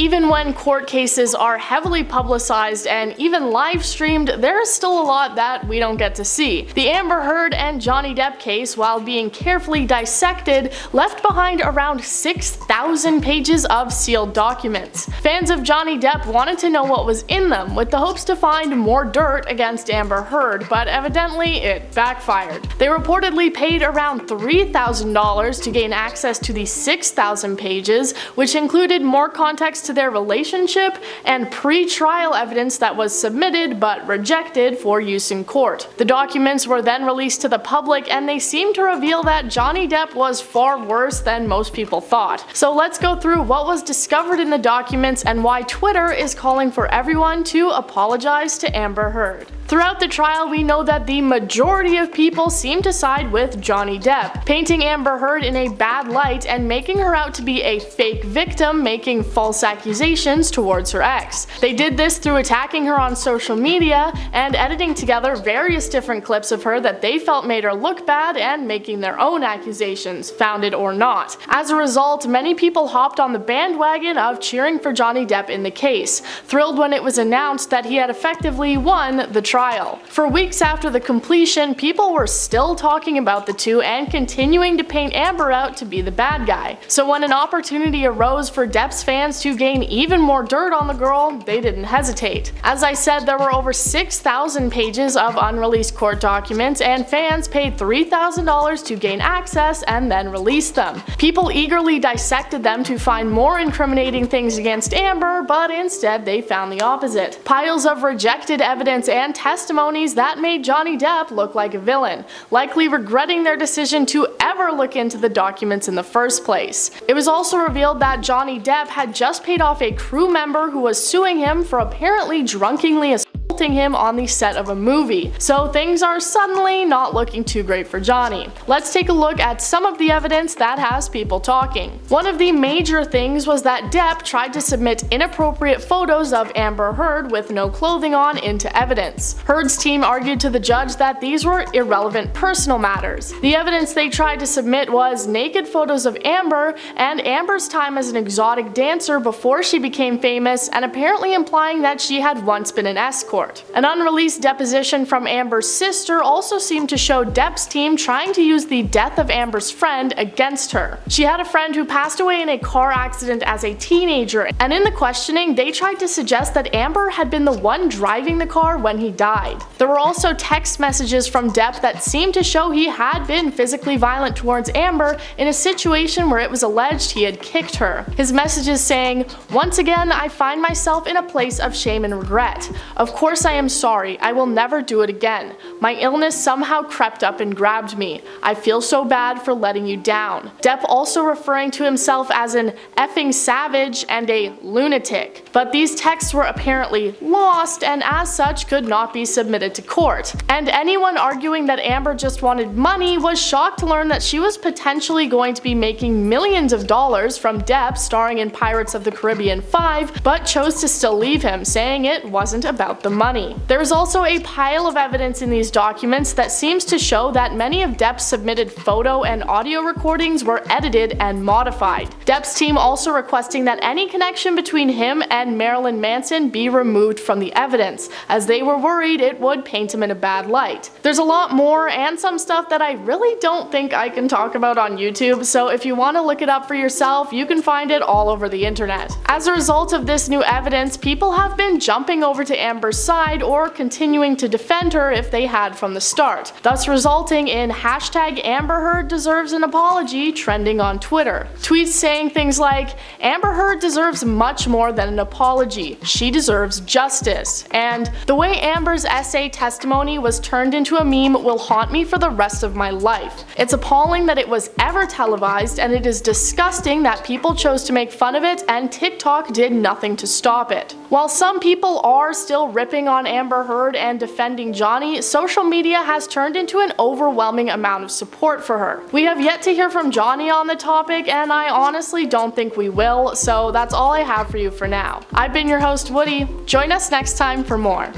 Even when court cases are heavily publicized and even live streamed, there is still a lot that we don't get to see. The Amber Heard and Johnny Depp case, while being carefully dissected, left behind around 6,000 pages of sealed documents. Fans of Johnny Depp wanted to know what was in them, with the hopes to find more dirt against Amber Heard, but evidently it backfired. They reportedly paid around $3,000 to gain access to the 6,000 pages, which included more context to their relationship and pre-trial evidence that was submitted but rejected for use in court. The documents were then released to the public, and they seem to reveal that Johnny Depp was far worse than most people thought. So let's go through what was discovered in the documents and why Twitter is calling for everyone to apologize to Amber Heard. Throughout the trial, we know that the majority of people seem to side with Johnny Depp, painting Amber Heard in a bad light and making her out to be a fake victim making false accusations towards her ex. They did this through attacking her on social media and editing together various different clips of her that they felt made her look bad and making their own accusations, founded or not. As a result, many people hopped on the bandwagon of cheering for Johnny Depp in the case, thrilled when it was announced that he had effectively won the trial. For weeks after the completion, people were still talking about the two and continuing to paint Amber out to be the bad guy. So when an opportunity arose for Depp's fans to gain even more dirt on the girl, they didn't hesitate. As I said, there were over 6,000 pages of unreleased court documents, and fans paid $3,000 to gain access and then release them. People eagerly dissected them to find more incriminating things against Amber, but instead they found the opposite. Piles of rejected evidence and testimonies that made Johnny Depp look like a villain, likely regretting their decision to ever look into the documents in the first place. It was also revealed that Johnny Depp had just paid off a crew member who was suing him for apparently drunkenly assaulting him on the set of a movie. So things are suddenly not looking too great for Johnny. Let's take a look at some of the evidence that has people talking. One of the major things was that Depp tried to submit inappropriate photos of Amber Heard with no clothing on into evidence. Heard's team argued to the judge that these were irrelevant personal matters. The evidence they tried to submit was naked photos of Amber and Amber's time as an exotic dancer before she became famous, and apparently implying that she had once been an escort. An unreleased deposition from Amber's sister also seemed to show Depp's team trying to use the death of Amber's friend against her. She had a friend who passed away in a car accident as a teenager, and in the questioning, they tried to suggest that Amber had been the one driving the car when he died. There were also text messages from Depp that seemed to show he had been physically violent towards Amber in a situation where it was alleged he had kicked her. His messages saying, "Once again, I find myself in a place of shame and regret. Of course I am sorry, I will never do it again. My illness somehow crept up and grabbed me. I feel so bad for letting you down." Depp also referring to himself as an effing savage and a lunatic. But these texts were apparently lost and as such could not be submitted to court. And anyone arguing that Amber just wanted money was shocked to learn that she was potentially going to be making millions of dollars from Depp starring in Pirates of the Caribbean 5, but chose to still leave him, saying it wasn't about the money. There is also a pile of evidence in these documents that seems to show that many of Depp's submitted photo and audio recordings were edited and modified. Depp's team also requesting that any connection between him and Marilyn Manson be removed from the evidence, as they were worried it would paint him in a bad light. There's a lot more and some stuff that I really don't think I can talk about on YouTube, so if you want to look it up for yourself, you can find it all over the internet. As a result of this new evidence, people have been jumping over to Amber's side or continuing to defend her if they had from the start, thus resulting in hashtag Amber Heard deserves an apology trending on Twitter. Tweets saying things like, "Amber Heard deserves much more than an apology. She deserves justice," and "The way Amber's essay testimony was turned into a meme will haunt me for the rest of my life. It's appalling that it was ever televised, and it is disgusting that people chose to make fun of it and TikTok did nothing to stop it." While some people are still ripping on Amber Heard and defending Johnny, social media has turned into an overwhelming amount of support for her. We have yet to hear from Johnny on the topic, and I honestly don't think we will, so that's all I have for you for now. I've been your host, Woody. Join us next time for more.